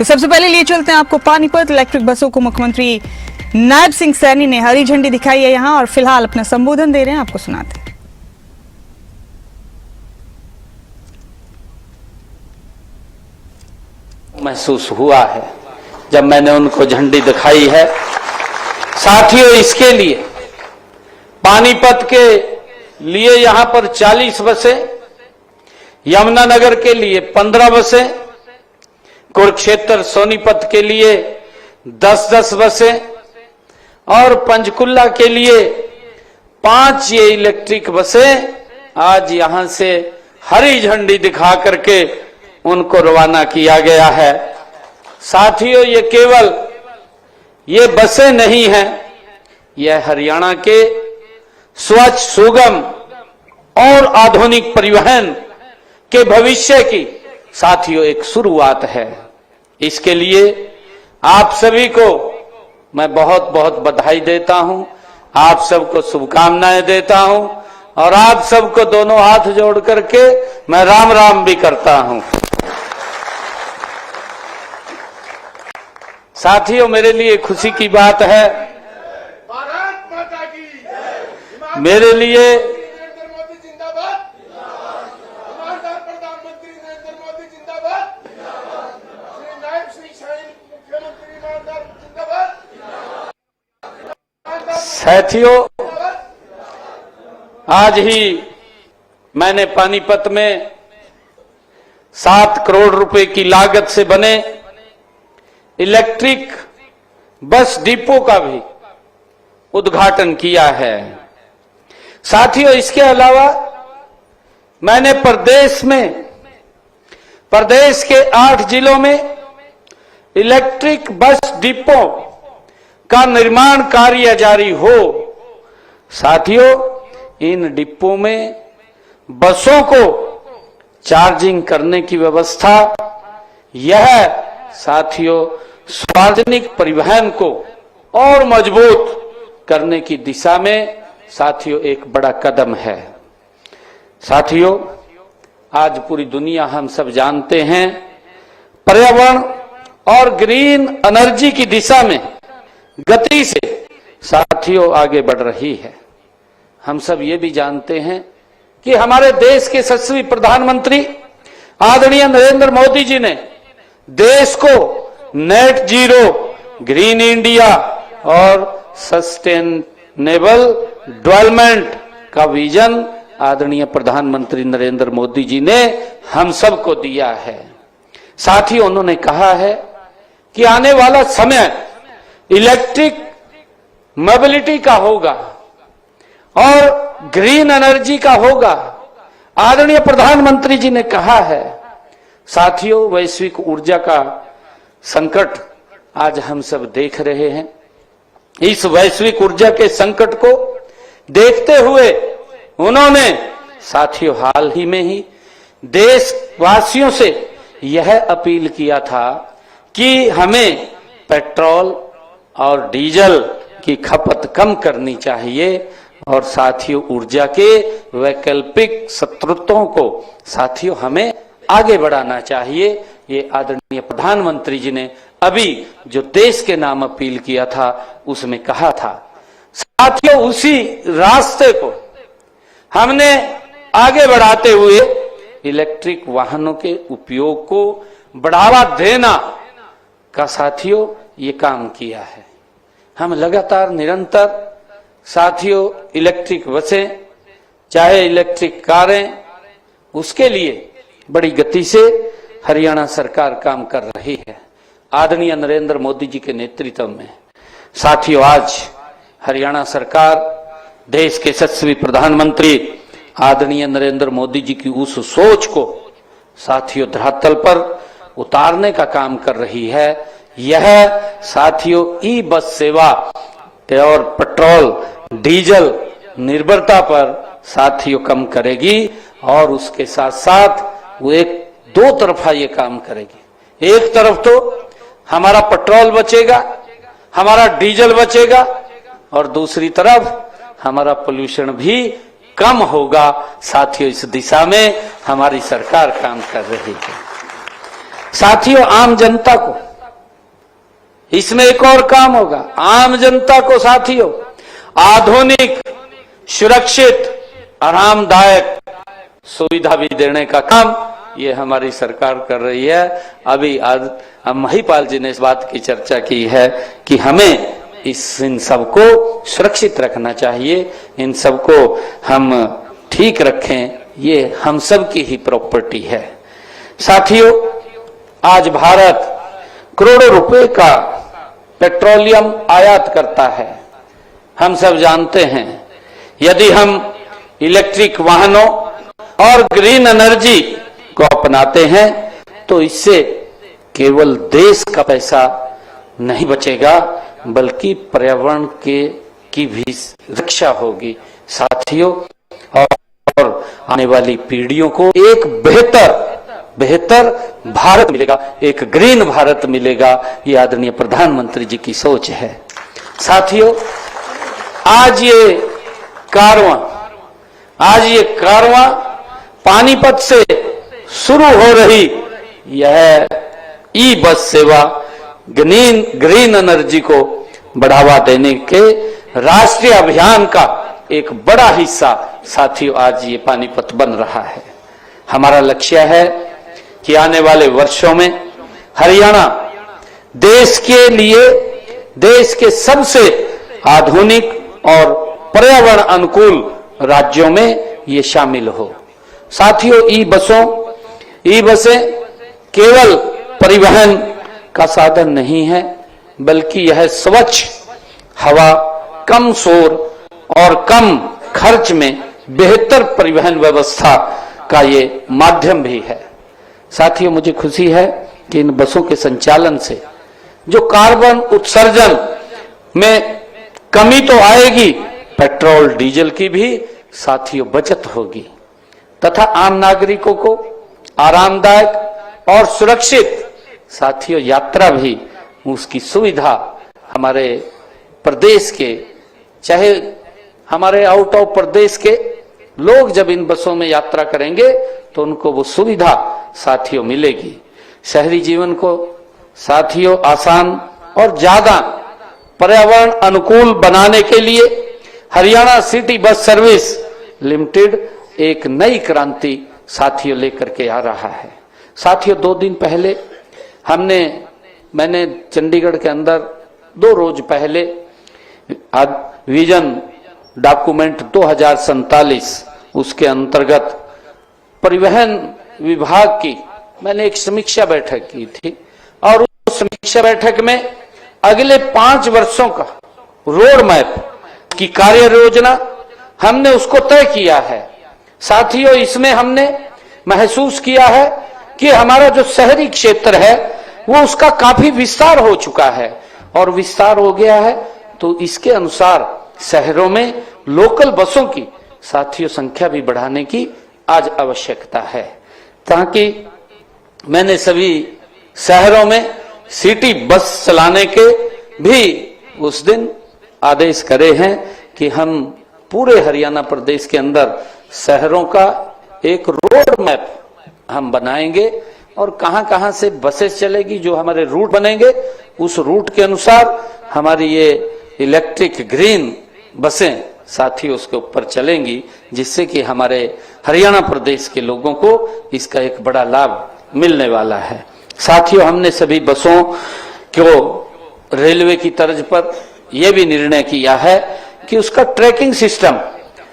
तो सबसे पहले लिए चलते हैं आपको पानीपत। इलेक्ट्रिक बसों को मुख्यमंत्री नायब सिंह सैनी ने हरी झंडी दिखाई है यहां और फिलहाल अपना संबोधन दे रहे हैं, आपको सुनाते हैं। महसूस हुआ है जब मैंने उनको झंडी दिखाई है। साथियों, इसके लिए पानीपत के लिए यहां पर 40 बसें, यमुनानगर के लिए 15 बसें, कुरुक्षेत्र सोनीपत के लिए 10-10 बसें और पंचकुला के लिए 5 ये इलेक्ट्रिक बसें आज यहां से हरी झंडी दिखा करके उनको रवाना किया गया है। साथियों, ये केवल ये बसें नहीं हैं, यह हरियाणा के स्वच्छ, सुगम और आधुनिक परिवहन के भविष्य की साथियों एक शुरुआत है। इसके लिए आप सभी को मैं बहुत बहुत बधाई देता हूं, आप सबको शुभकामनाएं देता हूं और आप सबको दोनों हाथ जोड़ करके मैं राम राम भी करता हूं। साथियों, मेरे लिए खुशी की बात है, भारत माता की मेरे लिए नरेंद्र मोदी जिंदाबाद, ईमानदार प्रधानमंत्री नरेंद्र मोदी जिंदाबाद, श्री नायब सिंह सैनी मुख्यमंत्री ईमानदार जिंदाबाद। साथियों, आज ही मैंने पानीपत में 7 करोड़ रुपए की लागत से बने इलेक्ट्रिक बस डिपो का भी उद्घाटन किया है। साथियों, इसके अलावा मैंने प्रदेश के 8 जिलों में इलेक्ट्रिक बस डिपो का निर्माण कार्य जारी हो। साथियों, इन डिपो में बसों को चार्जिंग करने की व्यवस्था, यह साथियों सार्वजनिक परिवहन को और मजबूत करने की दिशा में साथियों एक बड़ा कदम है। साथियों, आज पूरी दुनिया हम सब जानते हैं पर्यावरण और ग्रीन एनर्जी की दिशा में गति से साथियों आगे बढ़ रही है। हम सब ये भी जानते हैं कि हमारे देश के यशस्वी प्रधानमंत्री आदरणीय नरेंद्र मोदी जी ने देश को नेट जीरो, ग्रीन इंडिया और सस्टेनेबल डेवलपमेंट का विजन आदरणीय प्रधानमंत्री नरेंद्र मोदी जी ने हम सबको दिया है। साथ ही उन्होंने कहा है कि आने वाला समय इलेक्ट्रिक मोबिलिटी का होगा और ग्रीन एनर्जी का होगा। आदरणीय प्रधानमंत्री जी ने कहा है। साथियों, वैश्विक ऊर्जा का संकट आज हम सब देख रहे हैं। इस वैश्विक ऊर्जा के संकट को देखते हुए उन्होंने साथियों हाल ही में ही देशवासियों से यह अपील किया था कि हमें पेट्रोल और डीजल की खपत कम करनी चाहिए और साथियों ऊर्जा के वैकल्पिक स्रोतों को साथियों हमें आगे बढ़ाना चाहिए। ये आदरणीय प्रधानमंत्री जी ने अभी जो देश के नाम अपील किया था उसमें कहा था। साथियों, उसी रास्ते को हमने आगे बढ़ाते हुए इलेक्ट्रिक वाहनों के उपयोग को बढ़ावा देना का साथियों ये काम किया है। हम लगातार निरंतर साथियों इलेक्ट्रिक बसें, चाहे इलेक्ट्रिक कारें, उसके लिए बड़ी गति से हरियाणा सरकार काम कर रही है आदरणीय नरेंद्र मोदी जी के नेतृत्व में। साथियों, आज हरियाणा सरकार देश के यशस्वी प्रधानमंत्री आदरणीय नरेंद्र मोदी जी की उस सोच को साथियों धरातल पर उतारने का काम कर रही है। यह साथियों ई बस सेवा और पेट्रोल डीजल निर्भरता पर साथियों कम करेगी और उसके साथ साथ वो एक दो तरफा ये काम करेगी। एक तरफ तो हमारा पेट्रोल बचेगा, हमारा डीजल बचेगा और दूसरी तरफ हमारा पोल्यूशन भी कम होगा। साथियों, इस दिशा में हमारी सरकार काम कर रही है। साथियों, आम जनता को इसमें एक और काम होगा, आम जनता को साथियों आधुनिक, सुरक्षित, आरामदायक सुविधा भी देने का काम ये हमारी सरकार कर रही है। अभी आज महिपाल जी ने इस बात की चर्चा की है कि हमें इन सबको सुरक्षित रखना चाहिए, इन सबको हम ठीक रखें, ये हम सब की ही प्रॉपर्टी है। साथियों, आज भारत करोड़ों रुपए का पेट्रोलियम आयात करता है। हम सब जानते हैं, यदि हम इलेक्ट्रिक वाहनों और ग्रीन एनर्जी को अपनाते हैं तो इससे केवल देश का पैसा नहीं बचेगा बल्कि पर्यावरण की भी रक्षा होगी साथियों, और आने वाली पीढ़ियों को एक बेहतर भारत मिलेगा, एक ग्रीन भारत मिलेगा। ये आदरणीय प्रधानमंत्री जी की सोच है। साथियों, आज ये कारवां पानीपत से शुरू हो रही यह ई बस सेवा ग्रीन एनर्जी को बढ़ावा देने के राष्ट्रीय अभियान का एक बड़ा हिस्सा साथियों आज ये पानीपत बन रहा है। हमारा लक्ष्य है कि आने वाले वर्षों में हरियाणा देश के सबसे आधुनिक और पर्यावरण अनुकूल राज्यों में ये शामिल हो। साथियों, ई बसें केवल परिवहन का साधन नहीं है बल्कि यह स्वच्छ हवा, कम शोर और कम खर्च में बेहतर परिवहन व्यवस्था का ये माध्यम भी है। साथियों, मुझे खुशी है कि इन बसों के संचालन से जो कार्बन उत्सर्जन में कमी तो आएगी, पेट्रोल डीजल की भी साथियों बचत होगी तथा आम नागरिकों को आरामदायक और सुरक्षित साथियों यात्रा भी उसकी सुविधा हमारे प्रदेश के, चाहे हमारे आउट ऑफ प्रदेश के लोग जब इन बसों में यात्रा करेंगे तो उनको वो सुविधा साथियों मिलेगी। शहरी जीवन को साथियों आसान और ज्यादा पर्यावरण अनुकूल बनाने के लिए Haryana city bus service limited एक नई क्रांति साथियों लेकर के आ रहा है। साथियों, 2 दिन पहले मैंने चंडीगढ़ के अंदर 2 रोज पहले विजन डॉक्यूमेंट 2047 उसके अंतर्गत परिवहन विभाग की मैंने एक समीक्षा बैठक की थी और उस समीक्षा बैठक में अगले 5 वर्षों का रोड मैप की कार्य योजना हमने उसको तय किया है। साथियों, इसमें हमने महसूस किया है कि हमारा जो शहरी क्षेत्र है वो उसका काफी विस्तार हो चुका है और विस्तार हो गया है तो इसके अनुसार शहरों में लोकल बसों की साथियों संख्या भी बढ़ाने की आज आवश्यकता है, ताकि मैंने सभी शहरों में सिटी बस चलाने के भी उस दिन आदेश करे हैं कि हम पूरे हरियाणा प्रदेश के अंदर शहरों का एक रोड मैप हम बनाएंगे और कहां कहां से बसेस चलेगी, जो हमारे रूट बनेंगे उस रूट के अनुसार हमारी ये इलेक्ट्रिक ग्रीन बसें साथियों उसके ऊपर चलेंगी, जिससे कि हमारे हरियाणा प्रदेश के लोगों को इसका एक बड़ा लाभ मिलने वाला है। साथियों, हमने सभी बसों को रेलवे की तर्ज पर यह भी निर्णय किया है कि उसका ट्रैकिंग सिस्टम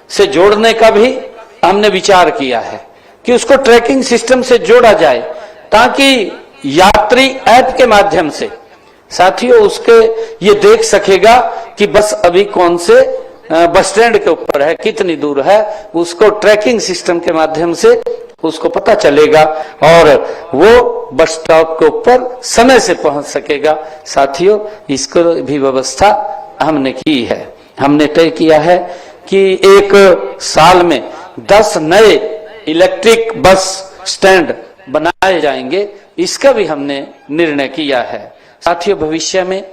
से जोड़ने का भी हमने विचार किया है कि उसको ट्रैकिंग सिस्टम से जोड़ा जाए, ताकि यात्री ऐप के माध्यम से साथियों उसके ये देख सकेगा कि बस अभी कौन से बस स्टैंड के ऊपर है, कितनी दूर है, उसको ट्रैकिंग सिस्टम के माध्यम से उसको पता चलेगा और वो बस स्टॉप के ऊपर समय से पहुंच सकेगा। साथियों, इसको भी व्यवस्था हमने की है। हमने तय किया है कि एक साल में 10 नए इलेक्ट्रिक बस स्टैंड बनाए जाएंगे, इसका भी हमने निर्णय किया है। साथियों, भविष्य में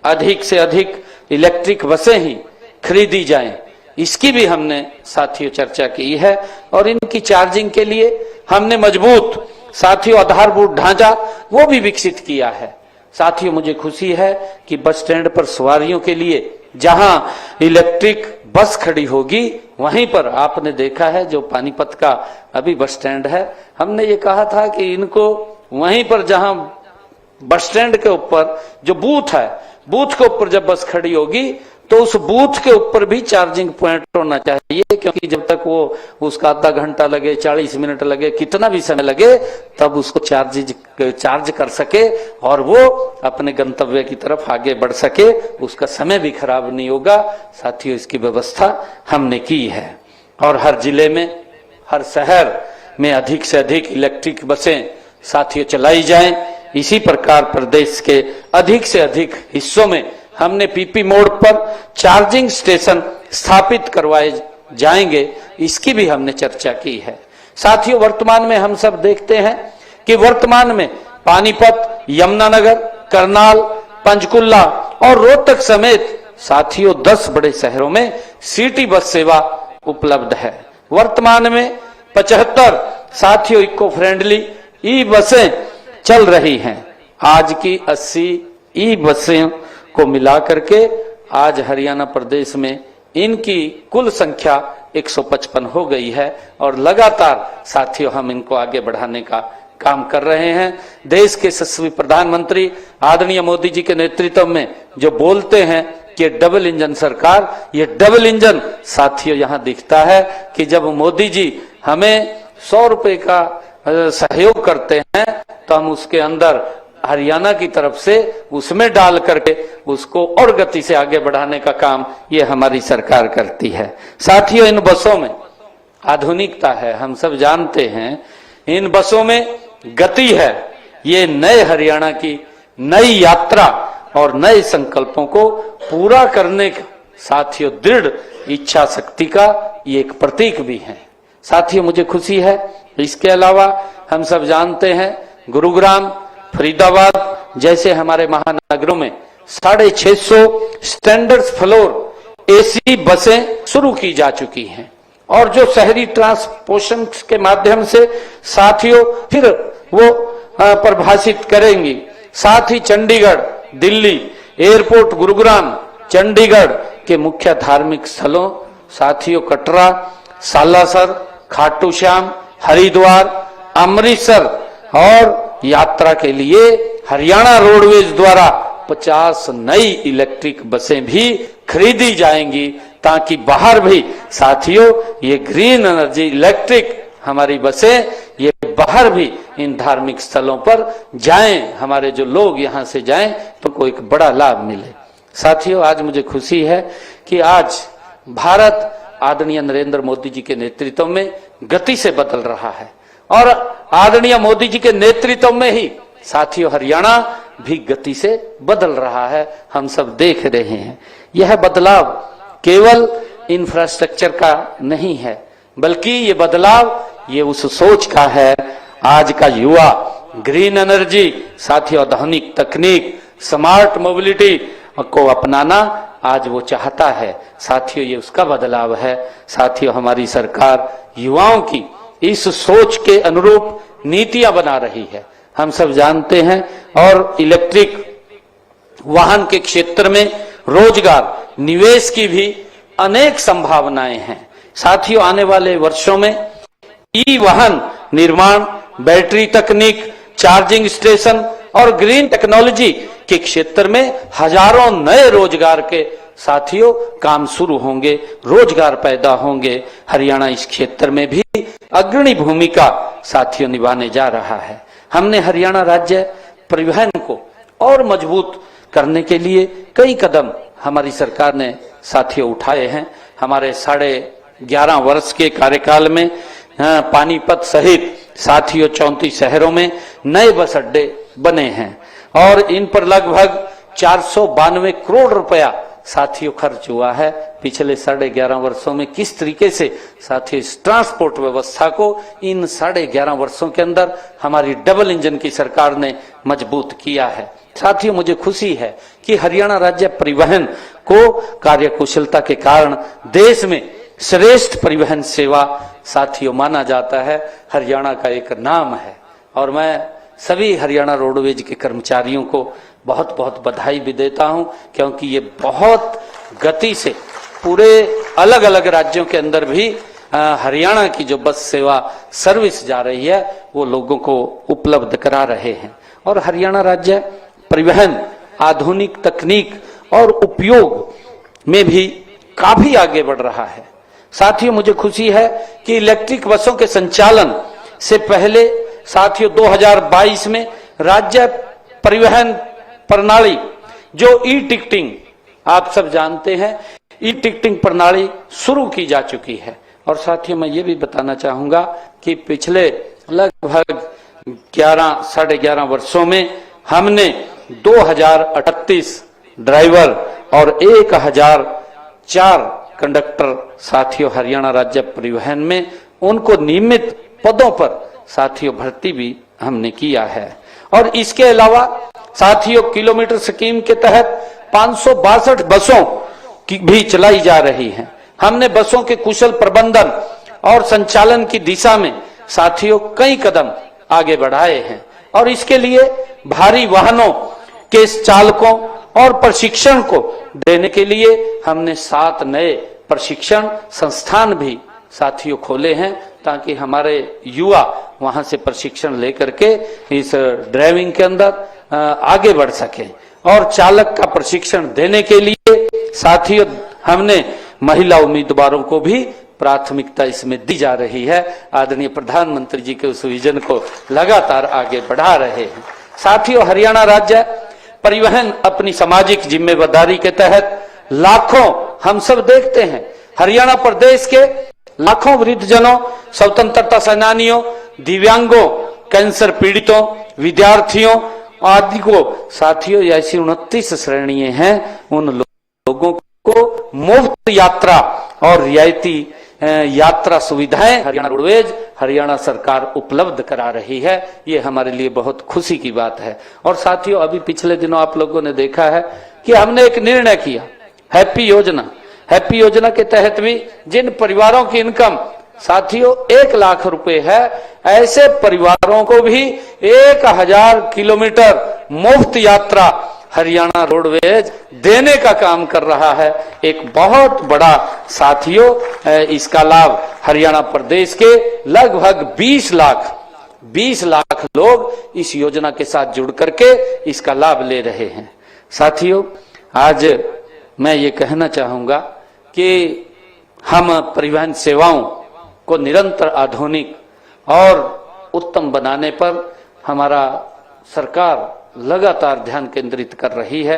अधिक से अधिक इलेक्ट्रिक बसें ही खरीदी जाएं, इसकी भी हमने साथियों चर्चा की है और इनकी चार्जिंग के लिए हमने मजबूत साथियों आधारभूत ढांचा वो भी विकसित किया है। साथियों, मुझे खुशी है कि बस स्टैंड पर सवारियों के लिए जहां इलेक्ट्रिक बस खड़ी होगी, वहीं पर आपने देखा है जो पानीपत का अभी बस स्टैंड है, हमने ये कहा था कि इनको वहीं पर जहां बस स्टैंड के ऊपर जो बूथ है, बूथ के ऊपर जब बस खड़ी होगी तो उस बूथ के ऊपर भी चार्जिंग पॉइंट होना चाहिए, क्योंकि जब तक वो उसका आधा घंटा लगे, 40 मिनट लगे, कितना भी समय लगे, तब उसको चार्ज कर सके और वो अपने गंतव्य की तरफ आगे बढ़ सके, उसका समय भी खराब नहीं होगा। साथियों, इसकी व्यवस्था हमने की है और हर जिले में, हर शहर में अधिक से अधिक इलेक्ट्रिक बसें साथियों चलाई जाएं। इसी प्रकार प्रदेश के अधिक से अधिक हिस्सों में हमने पीपी मोड पर चार्जिंग स्टेशन स्थापित करवाए जाएंगे, इसकी भी हमने चर्चा की है। साथियों, वर्तमान में हम सब देखते हैं कि वर्तमान में पानीपत, यमुनानगर, करनाल, पंचकुला और रोहतक समेत साथियों 10 बड़े शहरों में सिटी बस सेवा उपलब्ध है। वर्तमान में 75 साथियों इको फ्रेंडली ई बसें चल रही हैं। आज की 80 ई बसें को मिलाकर के आज हरियाणा प्रदेश में इनकी कुल संख्या 155 हो गई है और लगातार साथियों हम इनको आगे बढ़ाने का काम कर रहे हैं। देश के यशस्वी प्रधानमंत्री आदरणीय मोदी जी के नेतृत्व में जो बोलते हैं कि डबल इंजन सरकार, ये डबल इंजन साथियों यहां दिखता है कि जब मोदी जी हमें 100 रुपए का सहयोग करते हैं तो हम उसके अंदर हरियाणा की तरफ से उसमें डाल करके उसको और गति से आगे बढ़ाने का काम ये हमारी सरकार करती है। साथियों, इन बसों में आधुनिकता है, हम सब जानते हैं। इन बसों में गति है। ये नए हरियाणा की नई यात्रा और नए संकल्पों को पूरा करने का साथियों दृढ़ इच्छा शक्ति का ये एक प्रतीक भी है। साथियों, मुझे खुशी है, इसके अलावा हम सब जानते हैं गुरुग्राम, फरीदाबाद जैसे हमारे महानगरों में 650 स्टैंडर्ड फ्लोर एसी बसें शुरू की जा चुकी हैं और जो शहरी ट्रांसपोर्टेशन के माध्यम से साथियों फिर वो परिभाषित करेंगी। साथ ही चंडीगढ़, दिल्ली, एयरपोर्ट गुरुग्राम, चंडीगढ़ के मुख्य धार्मिक स्थलों साथियों कटरा, सालासर, खाटू श्याम, हरिद्वार, अमृतसर और यात्रा के लिए हरियाणा रोडवेज द्वारा 50 नई इलेक्ट्रिक बसें भी खरीदी जाएंगी, ताकि बाहर भी साथियों ये ग्रीन एनर्जी इलेक्ट्रिक हमारी बसें ये बाहर भी इन धार्मिक स्थलों पर जाएं, हमारे जो लोग यहां से जाएं तो को एक बड़ा लाभ मिले। साथियों, आज मुझे खुशी है कि आज भारत आदरणीय नरेंद्र मोदी जी के नेतृत्व में गति से बदल रहा है और आदरणीय मोदी जी के नेतृत्व में ही साथियों हरियाणा भी गति से बदल रहा है, हम सब देख रहे हैं। यह बदलाव केवल इंफ्रास्ट्रक्चर का नहीं है, बल्कि ये बदलाव ये उस सोच का है। आज का युवा ग्रीन एनर्जी साथियों, आधुनिक तकनीक, स्मार्ट मोबिलिटी को अपनाना आज वो चाहता है। साथियों, ये उसका बदलाव है। साथियों, हमारी सरकार युवाओं की इस सोच के अनुरूप नीतियां बना रही है, हम सब जानते हैं। और इलेक्ट्रिक वाहन के क्षेत्र में रोजगार निवेश की भी अनेक संभावनाएं हैं। साथियों, आने वाले वर्षों में ई वाहन निर्माण, बैटरी तकनीक, चार्जिंग स्टेशन और ग्रीन टेक्नोलॉजी के क्षेत्र में हजारों नए रोजगार के साथियों काम शुरू होंगे, रोजगार पैदा होंगे। हरियाणा इस क्षेत्र में भी अग्रणी भूमिका साथियों निभाने जा रहा है। हमने हरियाणा राज्य परिवहन को और मजबूत करने के लिए कई कदम हमारी सरकार ने साथियों उठाए हैं। हमारे 11.5 वर्ष के कार्यकाल में पानीपत सहित साथियों 34 शहरों में नए बस अड्डे बने हैं और इन पर लगभग 492 करोड़ रुपया साथियों खर्च हुआ है। पिछले 11.5 वर्षों में किस तरीके से साथियों इस ट्रांसपोर्ट व्यवस्था को इन 11.5 वर्षों के अंदर हमारी डबल इंजन की सरकार ने मजबूत किया है। साथियों, मुझे खुशी है कि हरियाणा राज्य परिवहन को कार्यकुशलता के कारण देश में श्रेष्ठ परिवहन सेवा साथियों माना जाता है। हरियाणा का एक नाम है और मैं सभी हरियाणा रोडवेज के कर्मचारियों को बहुत बहुत बधाई भी देता हूं, क्योंकि ये बहुत गति से पूरे अलग अलग राज्यों के अंदर भी हरियाणा की जो बस सेवा सर्विस जा रही है वो लोगों को उपलब्ध करा रहे हैं। और हरियाणा राज्य परिवहन, आधुनिक तकनीक और उपयोग में भी काफी आगे बढ़ रहा है। साथियों, मुझे खुशी है कि इलेक्ट्रिक बसों के संचालन से पहले साथियों 2022 में राज्य परिवहन प्रणाली जो ई टिकटिंग, आप सब जानते हैं, ई टिकटिंग प्रणाली शुरू की जा चुकी है। और साथियों, मैं ये भी बताना चाहूंगा कि पिछले लगभग 11-11.5 वर्षों में हमने 2038 ड्राइवर और 1004 कंडक्टर साथियों हरियाणा राज्य परिवहन में उनको नियमित पदों पर साथियों भर्ती भी हमने किया है। और इसके अलावा साथियों किलोमीटर स्कीम के तहत 562 बसों की भी चलाई जा रही हैं। हमने बसों के कुशल प्रबंधन और संचालन की दिशा में साथियों कई कदम आगे बढ़ाए हैं। और इसके लिए भारी वाहनों के चालकों और प्रशिक्षण को देने के लिए हमने 7 नए प्रशिक्षण संस्थान भी साथियों खोले हैं, ताकि हमारे युवा वहां से प्रशिक्षण लेकर के इस ड्राइविंग के अंदर आगे बढ़ सकें। और चालक का प्रशिक्षण देने के लिए साथियों हमने महिला उम्मीदवारों को भी प्राथमिकता इसमें दी जा रही है। आदरणीय प्रधानमंत्री जी के उस विजन को लगातार आगे बढ़ा रहे हैं। साथियों, हरियाणा राज्य परिवहन अपनी सामाजिक जिम्मेदारी के तहत लाखों, हम सब देखते हैं, हरियाणा प्रदेश के लाखों वृद्धजनों, स्वतंत्रता सेनानियों, दिव्यांगों, कैंसर पीड़ितों, विद्यार्थियों आदि को साथियों ऐसी 29 श्रेणियां हैं, उन लोगों को मुफ्त यात्रा और रियायती यात्रा सुविधाएं हरियाणा रोडवेज, हरियाणा सरकार उपलब्ध करा रही है। ये हमारे लिए बहुत खुशी की बात है। और साथियों, अभी पिछले दिनों आप लोगों ने देखा है कि हमने एक निर्णय किया, हैप्पी योजना के तहत भी जिन परिवारों की इनकम साथियों 1 लाख रुपए है, ऐसे परिवारों को भी 1000 किलोमीटर मुफ्त यात्रा हरियाणा रोडवेज देने का काम कर रहा है। एक बहुत बड़ा साथियों इसका लाभ हरियाणा प्रदेश के लगभग 20 लाख लोग इस योजना के साथ जुड़ करके इसका लाभ ले रहे हैं। साथियों, आज मैं ये कहना चाहूंगा कि हम परिवहन सेवाओं को निरंतर आधुनिक और उत्तम बनाने पर हमारा सरकार लगातार ध्यान केंद्रित कर रही है।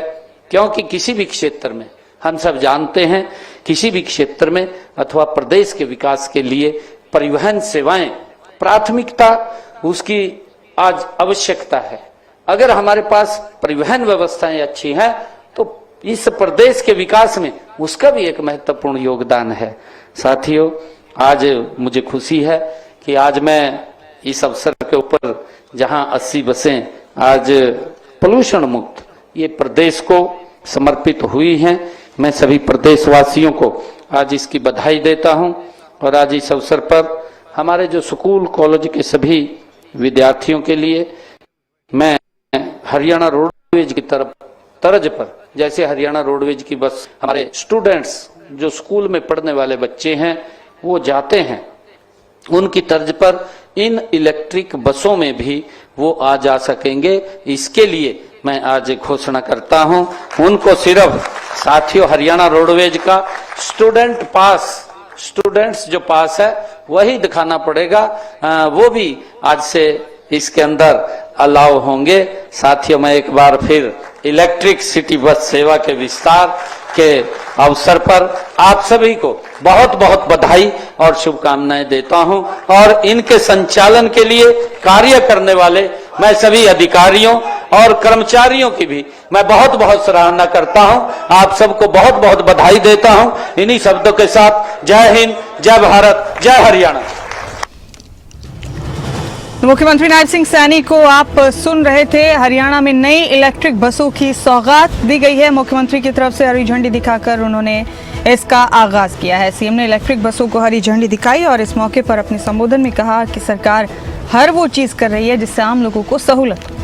क्योंकि किसी भी क्षेत्र में, हम सब जानते हैं, किसी भी क्षेत्र में अथवा प्रदेश के विकास के लिए परिवहन सेवाएं प्राथमिकता उसकी आज आवश्यकता है। अगर हमारे पास परिवहन व्यवस्थाएं अच्छी हैं तो इस प्रदेश के विकास में उसका भी एक महत्वपूर्ण योगदान है। साथियों, आज मुझे खुशी है कि आज मैं इस अवसर के ऊपर जहां 80 बसें आज पोल्यूशन मुक्त ये प्रदेश को समर्पित हुई हैं, मैं सभी प्रदेशवासियों को आज इसकी बधाई देता हूं। और आज इस अवसर पर हमारे जो स्कूल कॉलेज के सभी विद्यार्थियों के लिए मैं हरियाणा रोडवेज की तर्ज पर, जैसे हरियाणा रोडवेज की बस हमारे स्टूडेंट्स जो स्कूल में पढ़ने वाले बच्चे हैं वो जाते हैं, उनकी तर्ज पर इन इलेक्ट्रिक बसों में भी वो आ जा सकेंगे। इसके लिए मैं आज घोषणा करता हूं, उनको सिर्फ साथियों हरियाणा रोडवेज का स्टूडेंट्स जो पास है वही दिखाना पड़ेगा, वो भी आज से इसके अंदर अलाउ होंगे। साथियों, मैं एक बार फिर इलेक्ट्रिक सिटी बस सेवा के विस्तार के अवसर पर आप सभी को बहुत बहुत बधाई और शुभकामनाएं देता हूं। और इनके संचालन के लिए कार्य करने वाले मैं सभी अधिकारियों और कर्मचारियों की भी मैं बहुत बहुत सराहना करता हूं। आप सबको बहुत बहुत बधाई देता हूं। इन्हीं शब्दों के साथ जय हिंद, जय भारत, जय हरियाणा। मुख्यमंत्री नायब सिंह सैनी को आप सुन रहे थे। हरियाणा में नई इलेक्ट्रिक बसों की सौगात दी गई है। मुख्यमंत्री की तरफ से हरी झंडी दिखाकर उन्होंने इसका आगाज किया है। सीएम ने इलेक्ट्रिक बसों को हरी झंडी दिखाई और इस मौके पर अपने संबोधन में कहा कि सरकार हर वो चीज कर रही है जिससे आम लोगों को सहूलत हो।